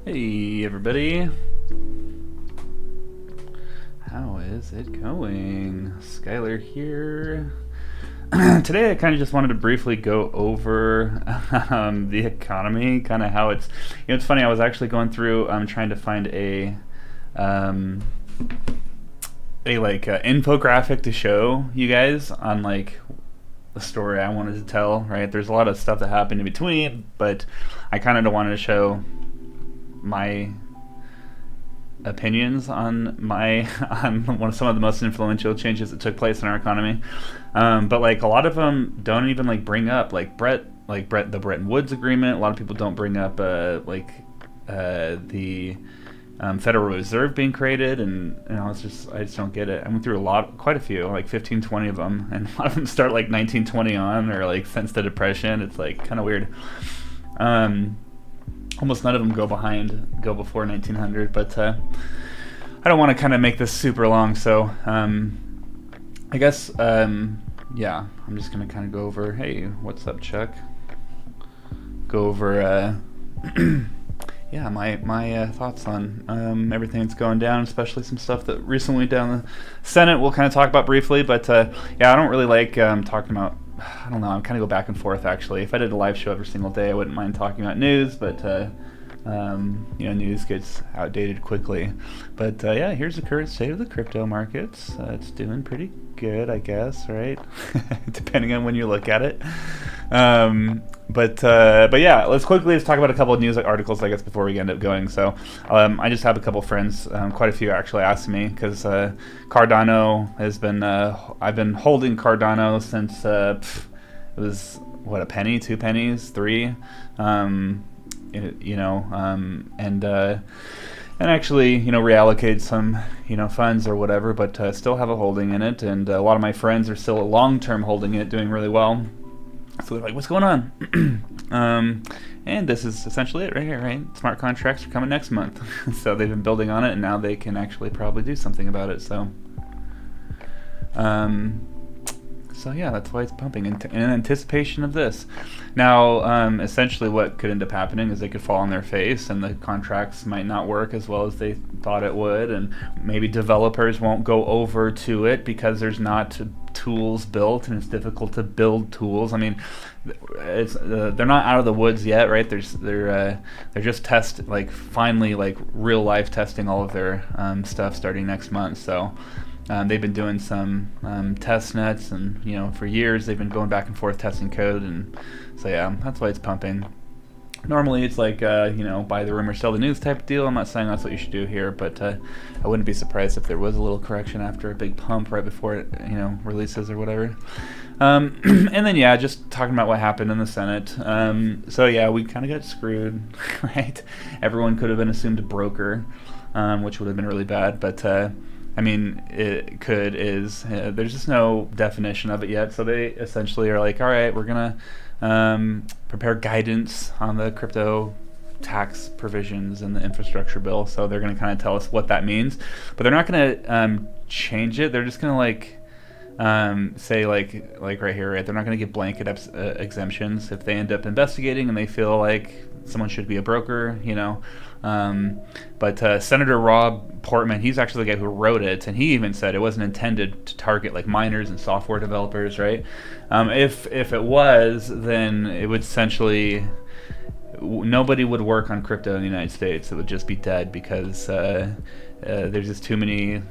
Hey everybody, how is it going? Skylar here. Today I kind of just wanted to briefly go over the economy, kind of how it's funny, I was actually going through trying to find um, a infographic to show you guys on like the story I wanted to tell, right? There's a lot of stuff that happened in between, but I kind of wanted to show my opinions on my on some of the most influential changes that took place in our economy. But like a lot of them don't even like bring up the Bretton Woods Agreement. A lot of people don't bring up the Federal Reserve being created, and I just don't get it. I went through quite a few, like 15, 20 of them, and a lot of them start like 1920 on, or like since the Depression. It's like kind of weird. Almost none of them go before 1900, but I don't want to kind of make this super long, so I guess yeah, I'm just gonna kind of go over. Hey, what's up, Chuck? Go over yeah, my thoughts on everything that's going down, especially some stuff that recently went down the Senate. We'll kind of talk about briefly, but yeah, I don't really like talking about. I don't know. I'm kind of go back and forth actually. If I did a live show every single day, I wouldn't mind talking about news, but news gets outdated quickly. But yeah, here's the current state of the crypto markets. It's doing pretty good, I guess, right? Depending on when you look at it. But yeah, let's talk about a couple of news articles, I guess, before we end up going. So I just have a couple friends, quite a few actually, asking me because Cardano has been I've been holding Cardano since it was what, a penny, 2 pennies, 3, and actually, reallocate some, funds or whatever, but still have a holding in it, and a lot of my friends are still long-term holding it, doing really well. So they're like, what's going on? And this is essentially it right here, right? Smart contracts are coming next month. So they've been building on it, and now they can actually probably do something about it. So yeah, that's why it's pumping in anticipation of this. Now, essentially what could end up happening is they could fall on their face, and the contracts might not work as well as they thought it would, and maybe developers won't go over to it because there's not tools built, and it's difficult to build tools. I mean, they're not out of the woods yet, right? They're just finally real life testing all of their stuff starting next month. So they've been doing some test nets, and for years they've been going back and forth testing code, and so yeah, that's why it's pumping. Normally it's like buy the rumor, sell the news type of deal. I'm not saying that's what you should do here, but I wouldn't be surprised if there was a little correction after a big pump right before it releases or whatever. And then yeah, just talking about what happened in the Senate. So yeah, we kind of got screwed, right? Everyone could have been assumed a broker, which would have been really bad, but I mean, there's just no definition of it yet. So they essentially are like, all right, we're gonna prepare guidance on the crypto tax provisions in the infrastructure bill. So they're going to kind of tell us what that means, but they're not going to change it. They're just going to say like right here, right? They're not going to give blanket exemptions if they end up investigating and they feel like someone should be a broker, but Senator Rob Portman, he's actually the guy who wrote it, and he even said it wasn't intended to target like miners and software developers, right? If it was, then it would essentially nobody would work on crypto in the United States. It would just be dead because there's just too many,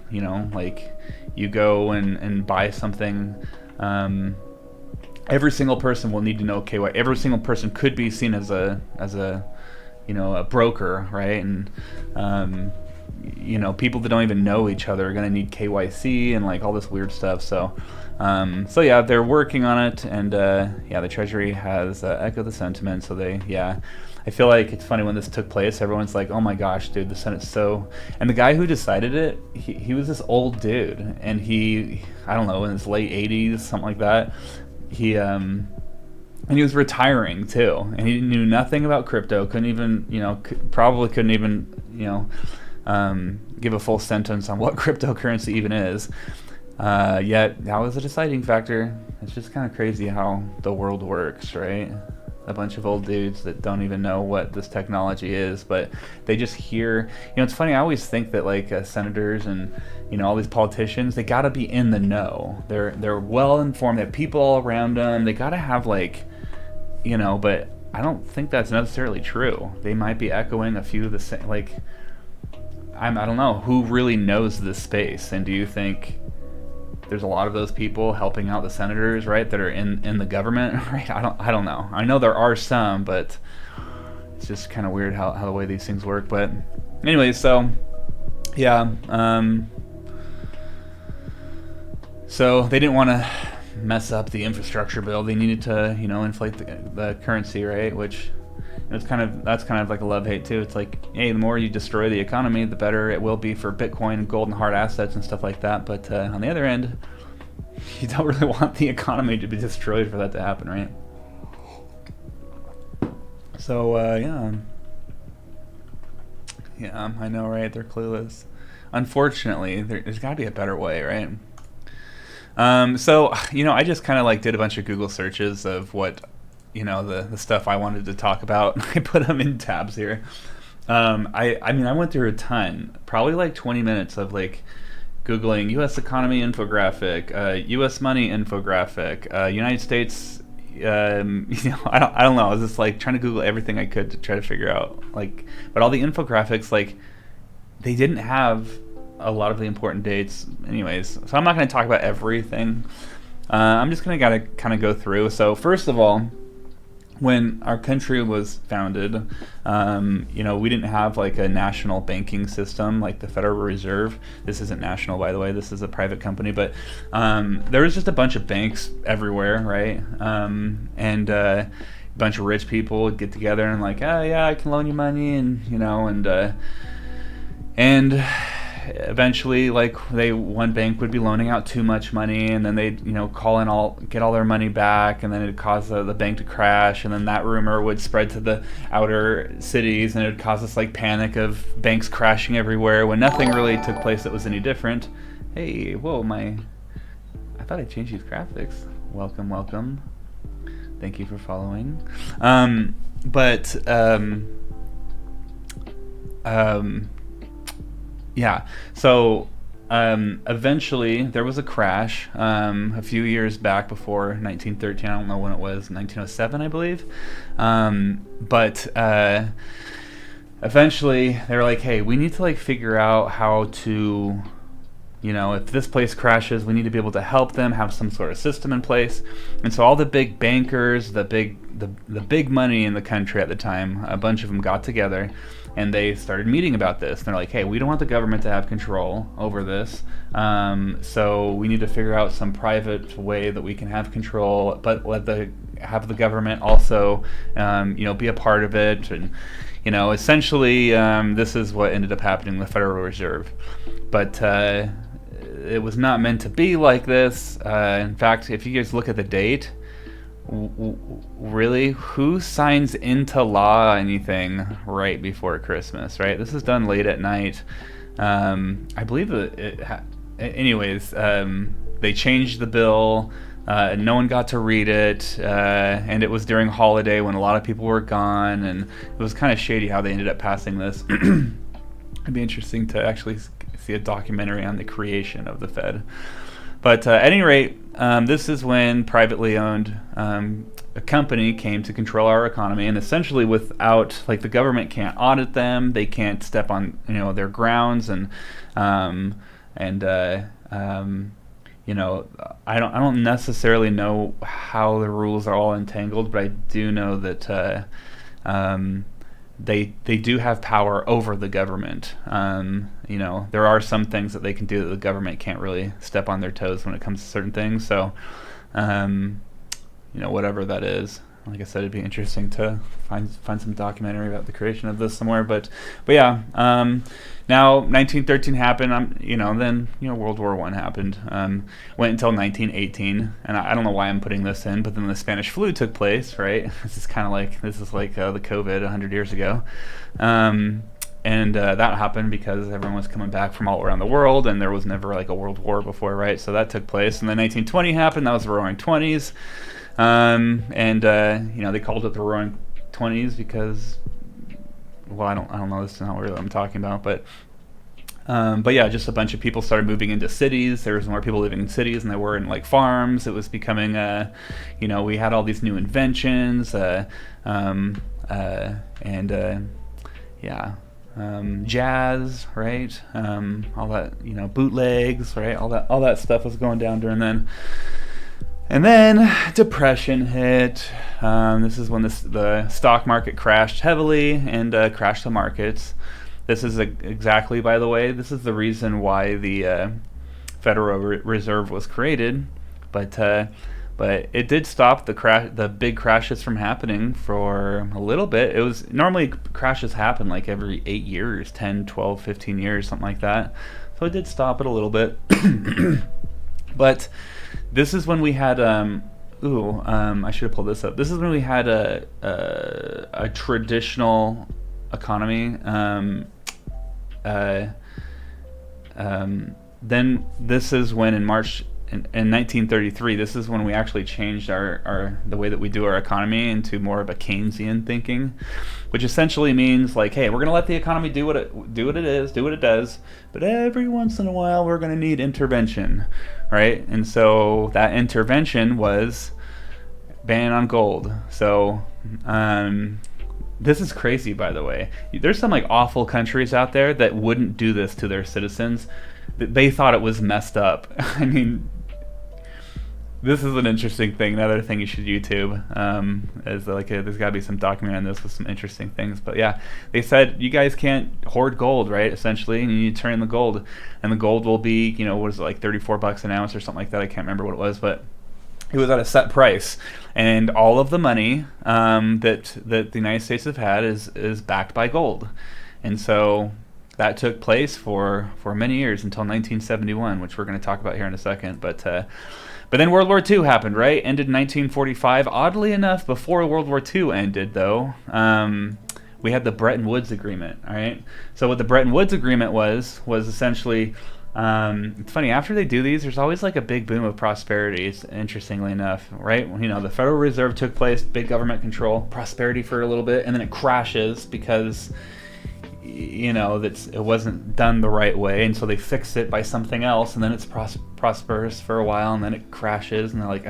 like you go and buy something. Every single person will need to know KYC. Every single person could be seen as a a broker, right? And people that don't even know each other are going to need KYC and like all this weird stuff. So yeah, they're working on it, and yeah, the Treasury has echoed the sentiment. So I feel like it's funny when this took place, everyone's like, oh my gosh, dude, the Senate's so... And the guy who decided it, he was this old dude, and I don't know, in his late 80s, something like that. And he was retiring too, and he knew nothing about crypto. Couldn't even, probably couldn't even, give a full sentence on what cryptocurrency even is. Yet that was a deciding factor. It's just kind of crazy how the world works, right? a bunch of old dudes that don't even know what this technology is, but they just hear. It's funny. I always think that like senators and all these politicians, they got to be in the know. They're well informed. They have people all around them. They got to have like, but I don't think that's necessarily true. They might be echoing a few of the same. Like, I don't know who really knows this space, and do you think there's a lot of those people helping out the senators, right, that are in the government, right? I don't know. I know there are some, but it's just kind of weird how the way these things work. But anyway, so yeah, so they didn't want to mess up the infrastructure bill. They needed to, inflate the currency, right? Which that's kind of like a love-hate too. It's like, hey, the more you destroy the economy, the better it will be for Bitcoin and gold and hard assets and stuff like that. But on the other end, you don't really want the economy to be destroyed for that to happen, right? So yeah, I know, right? They're clueless. Unfortunately, there's got to be a better way, right? So I just kind of like did a bunch of Google searches of what the stuff I wanted to talk about. I put them in tabs here. I went through a ton, probably like 20 minutes of like Googling U.S. economy infographic, U.S. money infographic, United States. I don't know. I was just like trying to Google everything I could to try to figure out but all the infographics, like, they didn't have a lot of the important dates anyways. So I'm not going to talk about everything. I'm just going to kind of go through. So first of all, when our country was founded, we didn't have like a national banking system like the Federal Reserve. This isn't national, by the way. This is a private company, but there was just a bunch of banks everywhere, right? And a bunch of rich people would get together and like, oh yeah, I can loan you money, and and eventually, like, one bank would be loaning out too much money, and then they'd call in get all their money back, and then it'd cause the bank to crash, and then that rumor would spread to the outer cities, and it would cause this like panic of banks crashing everywhere when nothing really took place that was any different. Hey, whoa, I thought I changed these graphics. Welcome. Thank you for following. Yeah, so eventually there was a crash a few years back before 1913. I don't know when it was, 1907, I believe. But eventually they were like, hey, we need to like figure out how to, if this place crashes, we need to be able to help them, have some sort of system in place. And so all the big bankers, the big money in the country at the time, a bunch of them got together, and they started meeting about this. And they're like, hey, we don't want the government to have control over this, so we need to figure out some private way that we can have control, but have the government also be a part of it. And essentially this is what ended up happening with the Federal Reserve. But it was not meant to be like this. In fact, if you guys look at the date, really, who signs into law anything right before Christmas, right? This is done late at night. I believe that they changed the bill. No one got to read it, and it was during holiday when a lot of people were gone, and it was kind of shady how they ended up passing this. It'd be interesting to actually see a documentary on the creation of the Fed. But at any rate, this is when privately owned a company came to control our economy, and essentially without, like, the government can't audit them, they can't step on their grounds, and I don't necessarily know how the rules are all entangled, but I do know that they do have power over the government. There are some things that they can do that the government can't really step on their toes when it comes to certain things. So, whatever that is. Like I said, it'd be interesting to find some documentary about the creation of this somewhere. But yeah. Now 1913 happened. Then World War I happened. Went until 1918, and I don't know why I'm putting this in, but then the Spanish flu took place. Right. This is like the COVID 100 years ago. And that happened because everyone was coming back from all around the world, and there was never like a world war before, right? So that took place. And then 1920 happened. That was the Roaring Twenties. And they called it the Roaring '20s because, well, I don't know. This is not really what I'm talking about, but yeah, just a bunch of people started moving into cities. There was more people living in cities than there were in like farms. It was becoming, we had all these new inventions, jazz, right? All that, bootlegs, right? All that stuff was going down during then. And then depression hit. This is when the stock market crashed heavily and crashed the markets. This is exactly, by the way, this is the reason why the Federal Reserve was created, but it did stop the big crashes from happening for a little bit. It was normally crashes happen like every 8 years, 10, 12, 15 years, something like that. So it did stop it a little bit. But this is when we had I should have pulled this up. This is when we had a traditional economy. Then this is when in March in 1933, this is when we actually changed the way that we do our economy into more of a Keynesian thinking, which essentially means like, hey, we're going to let the economy do what it does, but every once in a while we're going to need intervention, right? And so that intervention was ban on gold. So this is crazy, by the way. There's some like awful countries out there that wouldn't do this to their citizens. They thought it was messed up. I mean, this is an interesting thing. Another thing you should YouTube is like there's got to be some documentary on this with some interesting things. But yeah, they said you guys can't hoard gold, right? Essentially, and you need to turn in the gold, and the gold will be, what is it, like $34 an ounce or something like that? I can't remember what it was, but it was at a set price, and all of the money that the United States have had is backed by gold, and so that took place for many years until 1971, which we're going to talk about here in a second. But then World War II happened, right? Ended in 1945. Oddly enough, before World War II ended, though, we had the Bretton Woods Agreement. All right. So what the Bretton Woods Agreement was essentially. It's funny, after they do these, there's always like a big boom of prosperity. It's interestingly enough, right? The Federal Reserve took place, big government control, prosperity for a little bit, and then it crashes because it wasn't done the right way, and so they fix it by something else, and then it's prosperous for a while, and then it crashes, and they're like,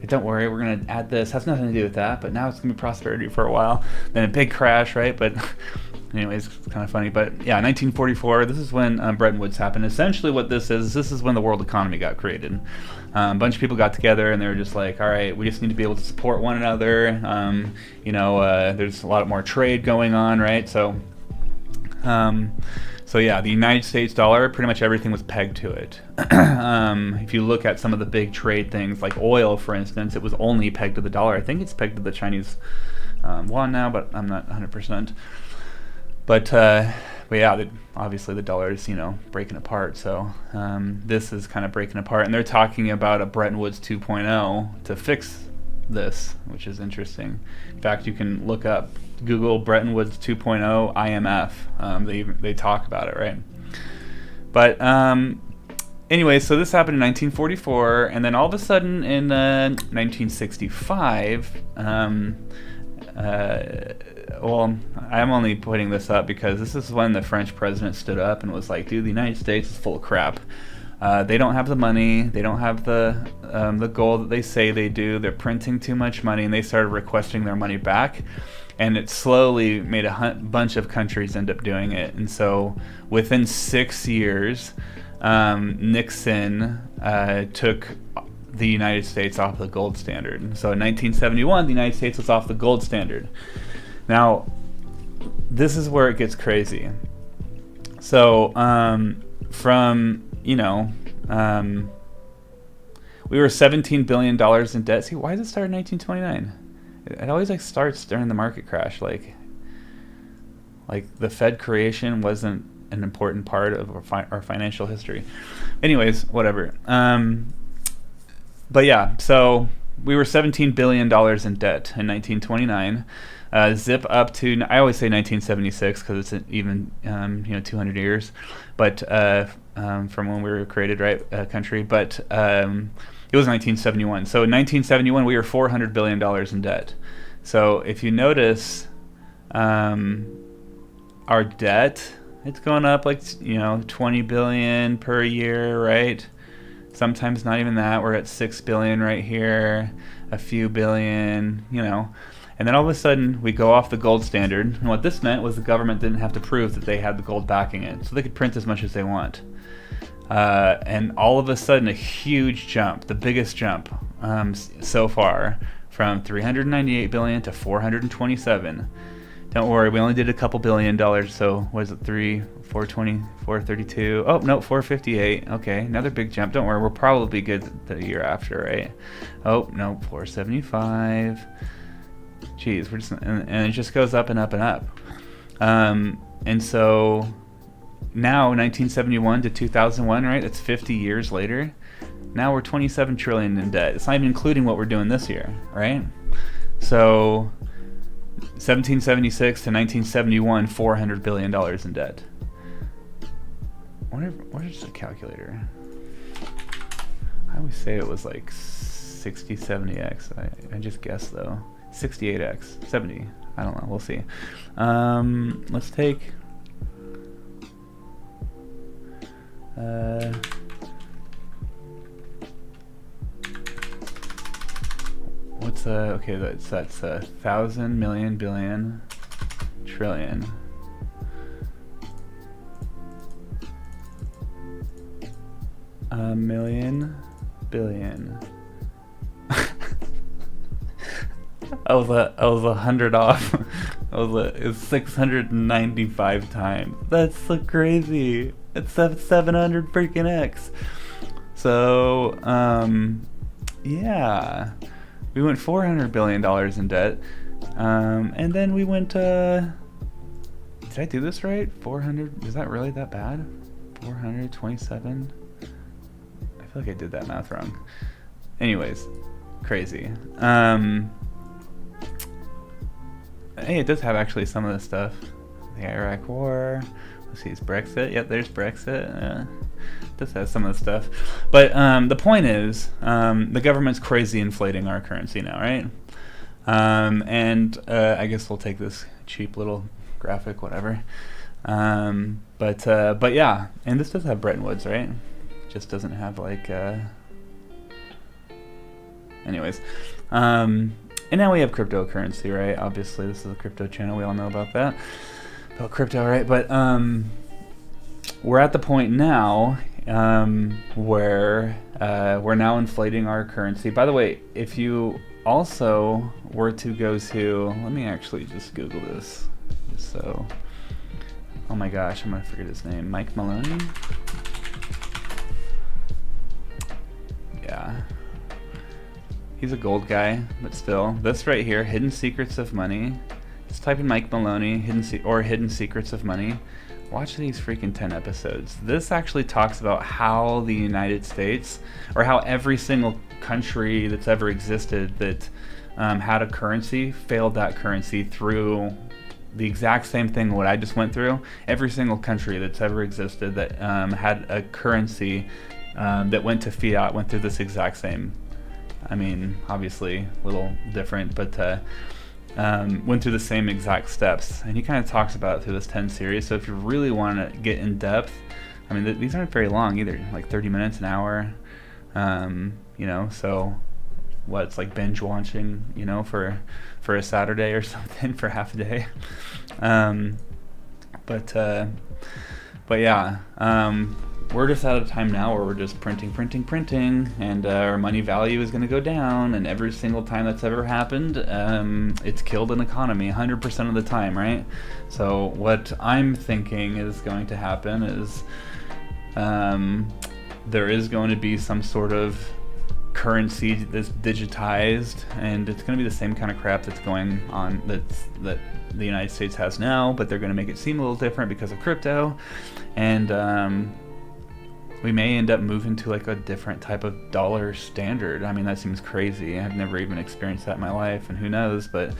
don't worry, we're going to add this. Has nothing to do with that, but now it's going to be prosperity for a while. Then a big crash, right? But anyways, it's kind of funny. But yeah, 1944, this is when Bretton Woods happened. Essentially what this is when the world economy got created. A bunch of people got together and they were just like, all right, we just need to be able to support one another. There's a lot more trade going on, right? So yeah, the United States dollar, pretty much everything was pegged to it. If you look at some of the big trade things, like oil, for instance, it was only pegged to the dollar. I think it's pegged to the Chinese yuan now, but I'm not 100%. But yeah, obviously the dollar is, breaking apart. So this is kind of breaking apart. And they're talking about a Bretton Woods 2.0 to fix this, which is interesting. In fact, you can look up, Google Bretton Woods 2.0 IMF. They talk about it, right? But anyway, so this happened in 1944. And then all of a sudden in 1965, well, I'm only putting this up because this is when the French president stood up and was like, dude, the United States is full of crap. They don't have the money. They don't have the goal that they say they do. They're printing too much money, and they started requesting their money back. And it slowly made a bunch of countries end up doing it. And so within 6 years, Nixon took the United States off the gold standard. So in 1971, the United States was off the gold standard. Now, this is where it gets crazy. So, we were $17 billion in debt. See, why does it start in 1929? It always starts during the market crash. Like the Fed creation wasn't an important part of our financial history. Anyways, whatever. But yeah, so we were $17 billion in debt in 1929. Zip up to, I always say 1976 because it's even 200 years, but from when we were created, right, country. But It was 1971. So in 1971, we were $400 billion in debt. So if you notice, our debt, it's going up like, 20 billion per year, right? Sometimes not even that. We're at 6 billion right here, a few billion, And then all of a sudden, we go off the gold standard. And what this meant was the government didn't have to prove that they had the gold backing it. So they could print as much as they want. And all of a sudden, a huge jump, the biggest jump so far, from 398 billion to 427. Don't worry, we only did a couple $1 billion, so was it 420, 432? Oh, no, 458. Okay, another big jump. Don't worry, we'll probably be good the year after, right? Oh, no, 475. Jeez, we're just, and it just goes up and up and up. And so now, 1971 to 2001, right? That's 50 years later. Now we're 27 trillion in debt. It's not even including what we're doing this year, right? So 1776 to 1971, $400 billion in debt. What is the calculator? I always say it was like 60, 70x. I just guess though. 68x, 70. I don't know. We'll see. Let's take. What's okay? That's 1,000 million billion trillion. A million billion. I was 100 off. It's 695 times. That's so crazy. It's 700 freaking x. So yeah, we went $400 billion in debt, and then we went. Did I do this right? 400. Is that really that bad? 427. I feel like I did that math wrong. Anyways, crazy. Hey, it does have actually some of this stuff. The Iraq War. Let's see, it's Brexit. Yep, there's Brexit. This has some of the stuff. But the point is, the government's crazy inflating our currency now, right? And I guess we'll take this cheap little graphic, whatever. But yeah, and this does have Bretton Woods, right? Just doesn't have like. Anyways. And now we have cryptocurrency, right? Obviously, this is a crypto channel. We all know about that. About crypto, right? But we're at the point now where we're now inflating our currency. By the way, if you also were to go to... Let me actually just Google this. So... Oh my gosh, I'm going to forget his name. Mike Maloney? Yeah. He's a gold guy, but still. This right here, Hidden Secrets of Money. Just type in Mike Maloney, Hidden Secrets of Money. Watch these freaking 10 episodes. This actually talks about how the United States, or how every single country that's ever existed that had a currency, failed that currency through the exact same thing what I just went through. Every single country that's ever existed that had a currency that went to fiat went through this exact same. I mean, obviously a little different, but went through the same exact steps. And he kind of talks about it through this 10 series. So if you really want to get in depth, I mean, these aren't very long either, like 30 minutes, an hour, so what, it's like binge watching, for a Saturday or something, for half a day. But yeah, we're just out of time now where we're just printing, and our money value is going to go down, and every single time that's ever happened, it's killed an economy 100% of the time, right? So what I'm thinking is going to happen is there is going to be some sort of currency that's digitized, and it's going to be the same kind of crap that's going on that the United States has now, but they're going to make it seem a little different because of crypto, and we may end up moving to like a different type of dollar standard. I mean, that seems crazy. I've never even experienced that in my life, and who knows, but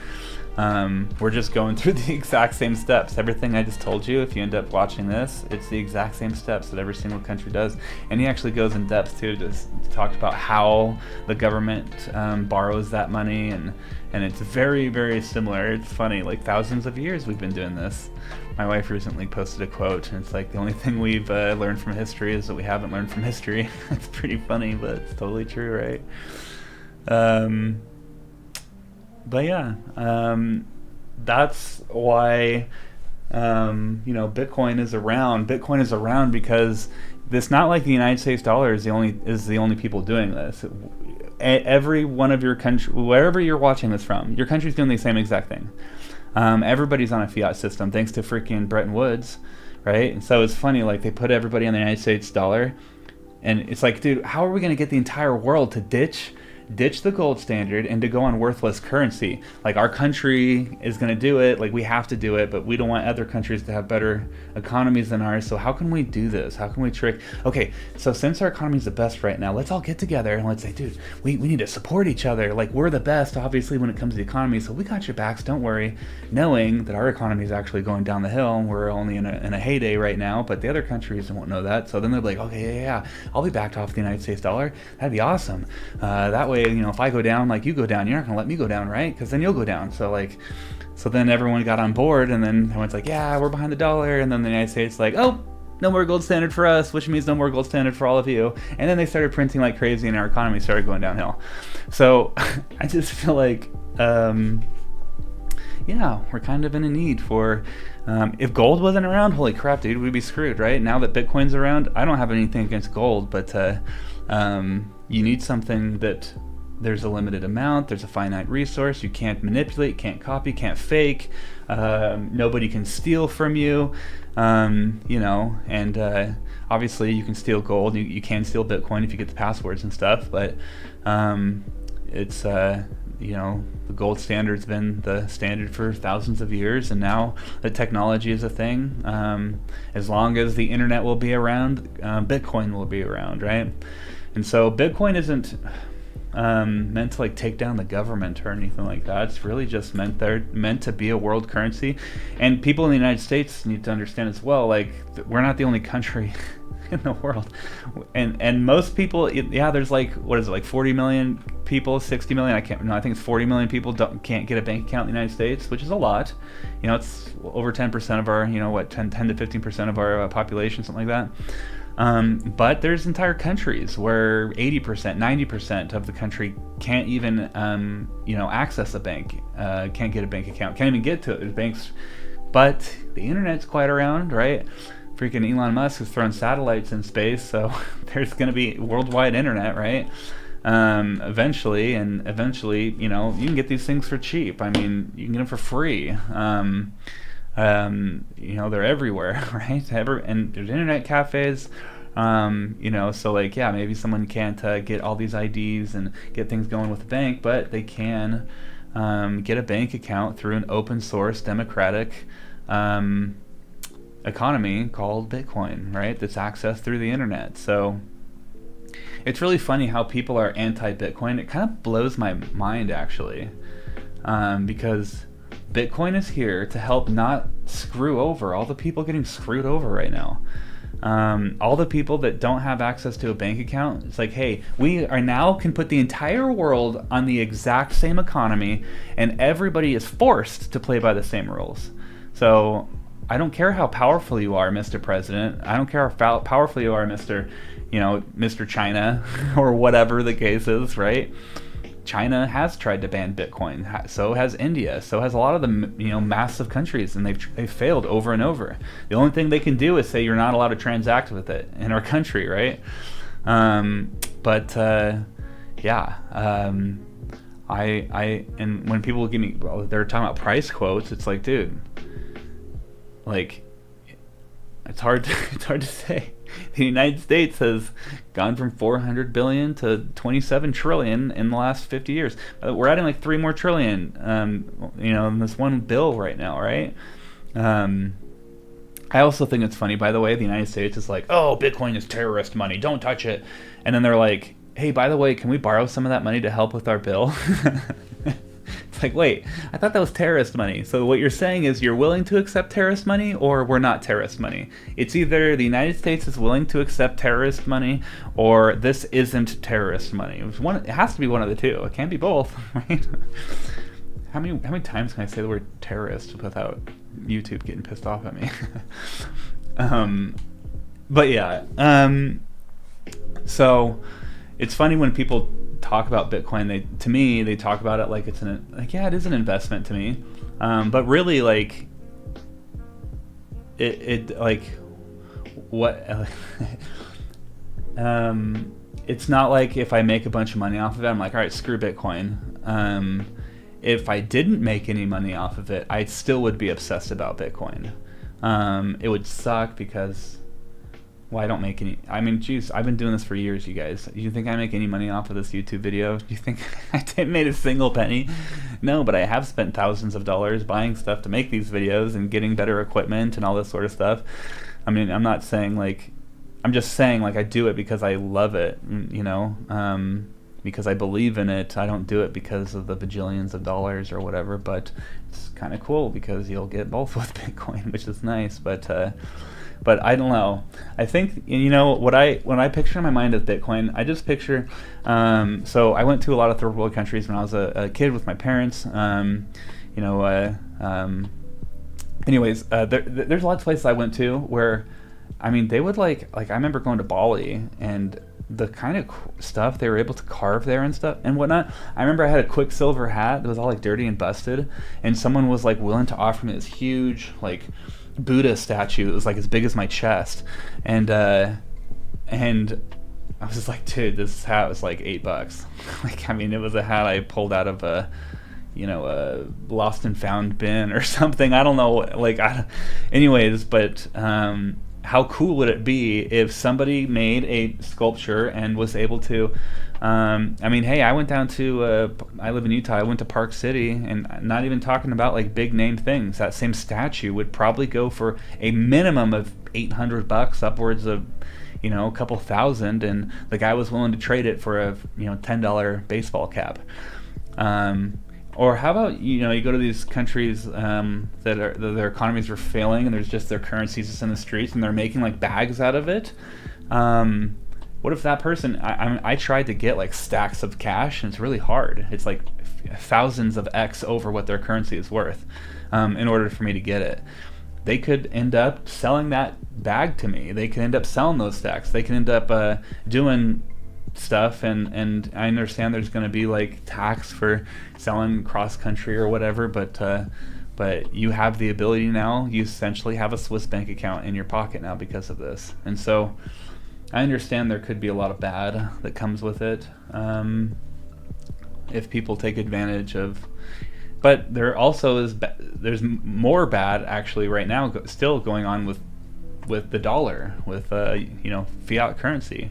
we're just going through the exact same steps. Everything I just told you, if you end up watching this, it's the exact same steps that every single country does. And he actually goes in depth too, to talk about how the government borrows that money, and it's very, very similar. It's funny, like thousands of years we've been doing this. My wife recently posted a quote, and it's like, the only thing we've learned from history is that we haven't learned from history. It's pretty funny, but it's totally true, right? But yeah, that's why Bitcoin is around. Bitcoin is around because it's not like the United States dollar is the only people doing this. Every one of your country, wherever you're watching this from, your country's doing the same exact thing. Everybody's on a fiat system thanks to freaking Bretton Woods, right? And so it's funny, like they put everybody on the United States dollar, and it's like, dude, how are we going to get the entire world to ditch the gold standard and to go on worthless currency? Like, our country is going to do it, like we have to do it, but we don't want other countries to have better economies than ours. So how can we do this? How can we trick? Okay, so since our economy is the best right now, let's all get together and let's say, dude, we need to support each other. Like, we're the best, obviously, when it comes to the economy, so we got your backs, don't worry, knowing that our economy is actually going down the hill. We're only in a heyday right now, but the other countries won't know that. So then they'll be like, okay, yeah, I'll be backed off the United States dollar. That'd be awesome. That way, if I go down, like you go down, you're not gonna let me go down, right? Because then you'll go down. So then everyone got on board, and then everyone's like, yeah, we're behind the dollar. And then the United States like, oh, no more gold standard for us, which means no more gold standard for all of you. And then they started printing like crazy, and our economy started going downhill. So I just feel like, yeah, we're kind of in a need for, if gold wasn't around, holy crap, dude, we'd be screwed, right? Now that Bitcoin's around, I don't have anything against gold, but you need something that there's a limited amount, there's a finite resource, you can't manipulate, can't copy, can't fake, nobody can steal from you, and obviously you can steal gold, you can steal Bitcoin if you get the passwords and stuff, but it's, the gold standard's been the standard for thousands of years, and now the technology is a thing. As long as the internet will be around, Bitcoin will be around, right? And so Bitcoin isn't meant to like take down the government or anything like that. It's really just meant to be a world currency. And people in the United States need to understand as well, like, we're not the only country in the world, and most people, yeah, there's like, what is it, like 40 million people, 60 million, I think it's 40 million people can't get a bank account in the United States, which is a lot. It's over 10% of our, 10 to 15% of our population, something like that. But there's entire countries where 80%, 90% of the country can't even, access a bank, can't get a bank account, can't even get to it. There's banks, but the internet's quite around, right? Freaking Elon Musk has thrown satellites in space, so there's going to be worldwide internet, right? Eventually, you can get these things for cheap. I mean, you can get them for free. They're everywhere, right? And there's internet cafes, so like, yeah, maybe someone can't get all these IDs and get things going with the bank, but they can get a bank account through an open source democratic economy called Bitcoin, right? That's accessed through the internet. So it's really funny how people are anti-Bitcoin. It kind of blows my mind, actually, because Bitcoin is here to help not screw over all the people getting screwed over right now. All the people that don't have access to a bank account, it's like, hey, we are now can put the entire world on the exact same economy, and everybody is forced to play by the same rules. So I don't care how powerful you are, Mr. President. I don't care how powerful you are, Mr. China, or whatever the case is, right? China has tried to ban Bitcoin. So has India. So has a lot of the massive countries, and they've failed over and over. The only thing they can do is say you're not allowed to transact with it in our country, right? And when people give me, they're talking about price quotes. It's like, dude, like, it's hard to say. The United States has gone from 400 billion to 27 trillion in the last 50 years. We're adding like 3 more trillion, in this one bill right now, right? I also think it's funny, by the way, the United States is like, oh, Bitcoin is terrorist money, don't touch it. And then they're like, hey, by the way, can we borrow some of that money to help with our bill? It's like, wait, I thought that was terrorist money. So what you're saying is you're willing to accept terrorist money, or we're not terrorist money. It's either the United States is willing to accept terrorist money, or this isn't terrorist money. It has to be one of the two. It can't be both, right? How many times can I say the word terrorist without YouTube getting pissed off at me? But yeah, so it's funny when people talk about Bitcoin. To me, they talk about it like it's yeah, it is an investment to me. But really, like it like what? It's not like if I make a bunch of money off of it, I'm like, all right, screw Bitcoin. If I didn't make any money off of it, I still would be obsessed about Bitcoin. It would suck because, well, I don't make any. I mean, geez, I've been doing this for years, you guys. Do you think I make any money off of this YouTube video? Do you think I didn't made a single penny? No, but I have spent thousands of dollars buying stuff to make these videos and getting better equipment and all this sort of stuff. I mean, I'm not saying like, I'm just saying like I do it because I love it, you know, because I believe in it. I don't do it because of the bajillions of dollars or whatever, but it's kind of cool because you'll get both with Bitcoin, which is nice. But I don't know. I think, you know, when I picture in my mind of Bitcoin, I just picture, so I went to a lot of third world countries when I was a kid with my parents. You know, anyways, there's lots of places I went to where, I mean, they would like I remember going to Bali and the kind of stuff they were able to carve there and stuff and whatnot. I remember I had a Quicksilver hat that was all like dirty and busted, and someone was like willing to offer me this huge like Buddha statue. It was like as big as my chest, and I was just like, dude, this hat was like $8. Like, I mean, it was a hat I pulled out of a, you know, a lost and found bin or something. I don't know, like, anyways, but how cool would it be if somebody made a sculpture and was able to, I mean, hey, I went down to, I live in Utah, I went to Park City, and not even talking about like big name things, that same statue would probably go for a minimum of $800, upwards of, you know, a couple thousand, and the guy was willing to trade it for a, you know, $10 baseball cap. Or how about, you know, you go to these countries that their economies are failing and there's just their currencies just in the streets and they're making like bags out of it. What if that person, I tried to get like stacks of cash and it's really hard. It's like thousands of X over what their currency is worth in order for me to get it. They could end up selling that bag to me. They could end up selling those stacks. They can end up doing stuff, and I understand there's going to be like tax for selling cross country or whatever, but you have the ability now. You essentially have a Swiss bank account in your pocket now because of this, and so I understand there could be a lot of bad that comes with it if people take advantage of. But there also is there's more bad actually right now still going on with the dollar, with you know, fiat currency.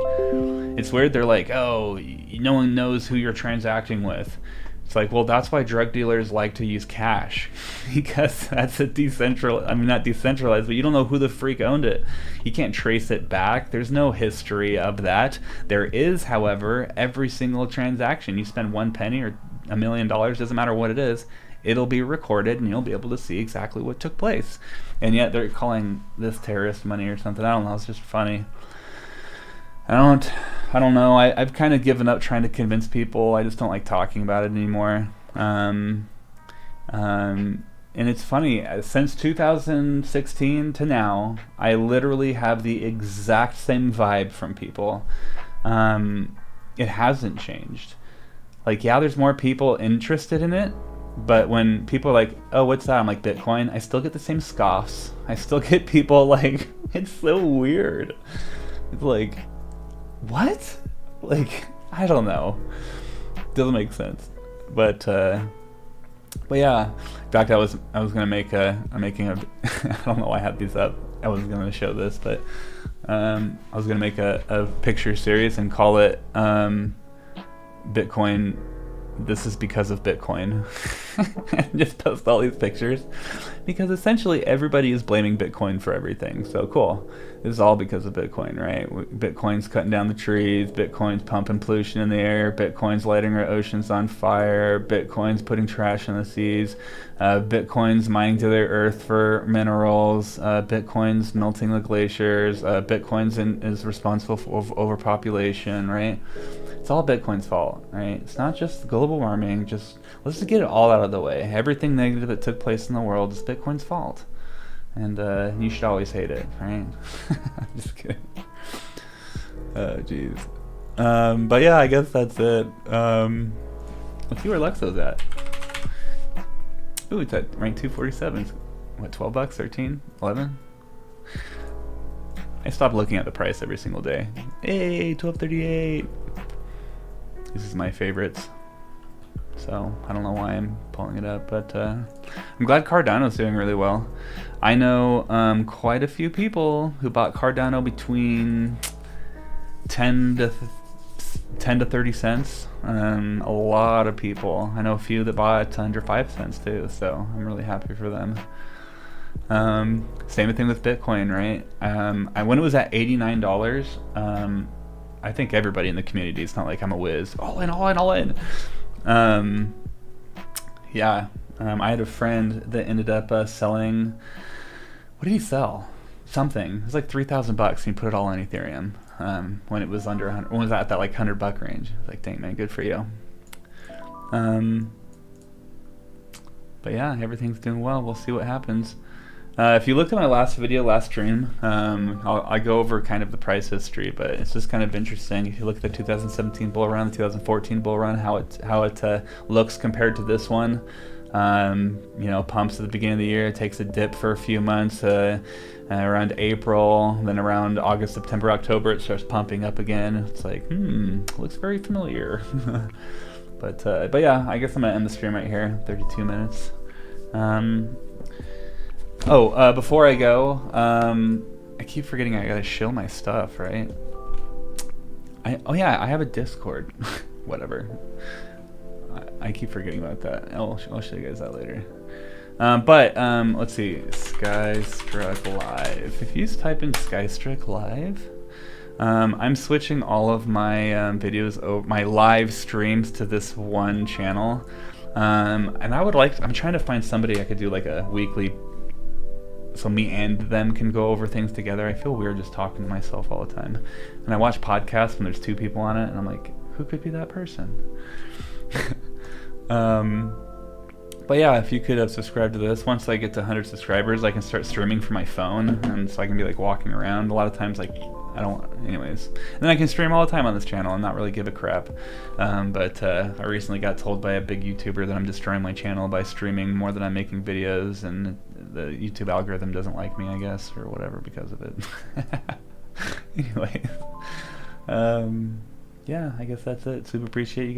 It's weird. They're like, oh, no one knows who you're transacting with. It's like, well, that's why drug dealers like to use cash, because that's a decentralized, I mean, not decentralized, but you don't know who the freak owned it. You can't trace it back. There's no history of that. There is, however, every single transaction. You spend 1 penny or $1 million, doesn't matter what it is, it'll be recorded and you'll be able to see exactly what took place. And yet they're calling this terrorist money or something. I don't know. It's just funny. I don't know. I've kind of given up trying to convince people. I just don't like talking about it anymore. And it's funny. Since 2016 to now, I literally have the exact same vibe from people. It hasn't changed. Like, yeah, there's more people interested in it. But when people are like, oh, what's that? I'm like, Bitcoin. I still get the same scoffs. I still get people like, it's so weird. It's like, what? Like, I don't know. Doesn't make sense. But yeah. In fact, I was gonna make I'm making a I don't know why I had these up. I wasn't gonna show this, but I was gonna make a picture series and call it Bitcoin this is because of Bitcoin. Just post all these pictures because essentially everybody is blaming Bitcoin for everything. So cool. This is all because of Bitcoin, right? Bitcoin's cutting down the trees, Bitcoin's pumping pollution in the air, Bitcoin's lighting our oceans on fire, Bitcoin's putting trash in the seas, Bitcoin's mining to the earth for minerals, Bitcoin's melting the glaciers, Bitcoin's is responsible for overpopulation, right? It's all Bitcoin's fault, right? It's not just global warming. Just let's just get it all out of the way. Everything negative that took place in the world is Bitcoin's fault, and you should always hate it, right? I'm just kidding. Oh, jeez. But yeah, I guess that's it. Let's see where Luxo's at. Ooh, it's at rank 247. What, 12 bucks, 13, 11? I stopped looking at the price every single day. Hey, 1238. This is my favorites, so I don't know why I'm pulling it up, but I'm glad Cardano's doing really well. I know quite a few people who bought Cardano between 10 to 30 cents. A lot of people. I know a few that bought under 5 cents too, so I'm really happy for them. Same thing with Bitcoin, right? When it was at $89, I think everybody in the community, it's not like I'm a whiz, all in. Yeah, I had a friend that ended up selling, what did he sell? Something. It was like 3,000 bucks, and he put it all on Ethereum when it was under 100, when it was at that like $100 range. I was like, dang man, good for you. But yeah, everything's doing well. We'll see what happens. If you looked at my last video, last stream, I go over kind of the price history, but it's just kind of interesting. If you look at the 2017 bull run, the 2014 bull run, how it looks compared to this one, pumps at the beginning of the year, takes a dip for a few months, around April, then around August, September, October, it starts pumping up again. It's like, looks very familiar. But yeah, I guess I'm gonna end the stream right here. 32 minutes. Before I go, I keep forgetting I gotta shill my stuff, right? I have a Discord. Whatever. I keep forgetting about that. I'll show you guys that later. Let's see. Skystruck Live. If you just type in Skystruck Live, I'm switching all of my videos, my live streams to this one channel. And I'm trying to find somebody I could do like a weekly, so me and them can go over things together. I feel weird just talking to myself all the time. And I watch podcasts when there's 2 people on it, and I'm like, who could be that person? But yeah, if you could subscribe to this, once I get to 100 subscribers, I can start streaming from my phone, and so I can be like walking around. A lot of times, like, anyways. And then I can stream all the time on this channel and not really give a crap. I recently got told by a big YouTuber that I'm destroying my channel by streaming more than I'm making videos, and the YouTube algorithm doesn't like me, I guess, or whatever because of it. Anyway, yeah, I guess that's it. Super appreciate you guys.